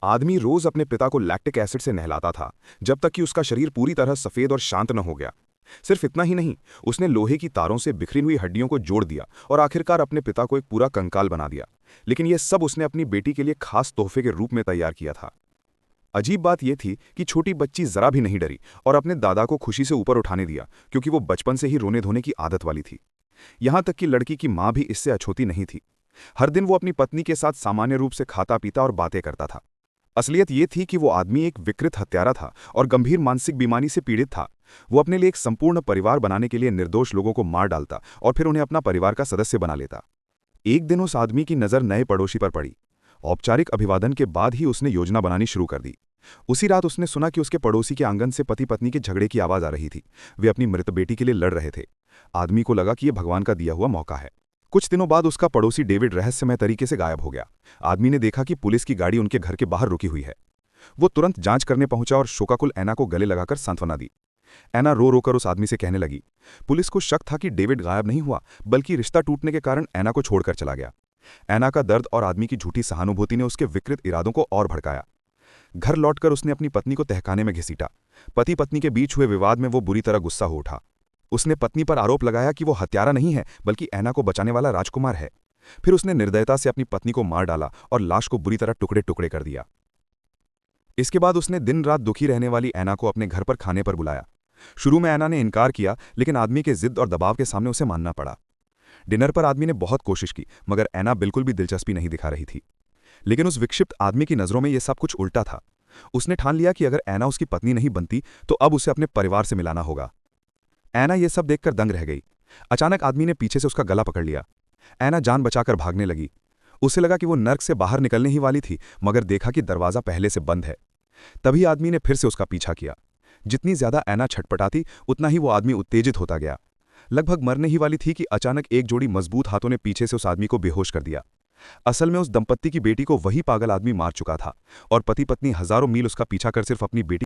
आदमी रोज अपने पिता को लैक्टिक एसिड से नहलाता था, जब तक कि उसका शरीर पूरी तरह सफेद और शांत न हो गया। सिर्फ इतना ही नहीं, उसने लोहे की तारों से बिखरी हुई हड्डियों को जोड़ दिया और आखिरकार अपने पिता को एक पूरा कंकाल बना दिया। लेकिन यह सब उसने अपनी बेटी के लिए खास तोहफे के रूप में तैयार किया था। अजीब बात यह थी कि छोटी बच्ची जरा भी नहीं डरी और अपने दादा को खुशी से ऊपर उठाने दिया, क्योंकि वो बचपन से ही रोने धोने की आदत वाली थी। यहां तक कि लड़की की मां भी इससे अछूती नहीं थी। हर दिन वो अपनी पत्नी के साथ सामान्य रूप से खाता पीता और बातें करता था। असलियत ये थी कि वो आदमी एक विकृत हत्यारा था और गंभीर मानसिक बीमारी से पीड़ित था। वो अपने लिए एक संपूर्ण परिवार बनाने के लिए निर्दोष लोगों को मार डालता और फिर उन्हें अपना परिवार का सदस्य बना लेता। एक दिन उस आदमी की नज़र नए पड़ोसी पर पड़ी। औपचारिक अभिवादन के बाद ही उसने योजना बनानी शुरू कर दी। उसी रात उसने सुना कि उसके पड़ोसी के आंगन से पति पत्नी के झगड़े की आवाज़ आ रही थी। वे अपनी मृत बेटी के लिए लड़ रहे थे। आदमी को लगा कि यह भगवान का दिया हुआ मौका है। कुछ दिनों बाद उसका पड़ोसी डेविड रहस्यमय तरीके से गायब हो गया। आदमी ने देखा कि पुलिस की गाड़ी उनके घर के बाहर रुकी हुई है। वो तुरंत जांच करने पहुंचा और शोकाकुल ऐना को गले लगाकर सांत्वना दी। ऐना रो रोकर उस आदमी से कहने लगी। पुलिस को शक था कि डेविड गायब नहीं हुआ, बल्कि रिश्ता टूटने के कारण ऐना को छोड़कर चला गया। ऐना का दर्द और आदमी की झूठी सहानुभूति ने उसके विकृत इरादों को और भड़काया। घर लौटकर उसने अपनी पत्नी को तहखाने में घसीटा। पति पत्नी के बीच हुए विवाद में वो बुरी तरह गुस्सा हो उठा। उसने पत्नी पर आरोप लगाया कि वो हत्यारा नहीं है, बल्कि ऐना को बचाने वाला राजकुमार है। फिर उसने निर्दयता से अपनी पत्नी को मार डाला और लाश को बुरी तरह टुकड़े टुकड़े कर दिया। इसके बाद उसने दिन रात दुखी रहने वाली ऐना को अपने घर पर खाने पर बुलाया। शुरू में ऐना ने इनकार किया, लेकिन आदमी के जिद और दबाव के सामने उसे मानना पड़ा। डिनर पर आदमी ने बहुत कोशिश की, मगर ऐना बिल्कुल भी दिलचस्पी नहीं दिखा रही थी। लेकिन उस विक्षिप्त आदमी की नज़रों में यह सब कुछ उल्टा था। उसने ठान लिया कि अगर ऐना उसकी पत्नी नहीं बनती तो अब उसे अपने परिवार से मिलाना होगा। ऐना यह सब देखकर दंग रह गई। अचानक आदमी ने पीछे से उसका गला पकड़ लिया। ऐना जान बचाकर भागने लगी। उसे लगा कि वो नर्क से बाहर निकलने ही वाली थी, मगर देखा कि दरवाज़ा पहले से बंद है। तभी आदमी ने फिर से उसका पीछा किया। जितनी ज्यादा ऐना छटपटाती, उतना ही वो आदमी उत्तेजित होता गया। लगभग मरने ही वाली थी कि अचानक एक जोड़ी मजबूत हाथों ने पीछे से उस आदमी को बेहोश कर दिया। असल में उस दंपत्ति की बेटी को वही पागल आदमी मार चुका था और पति पत्नी हजारों मील उसका पीछा कर सिर्फ अपनी बेटी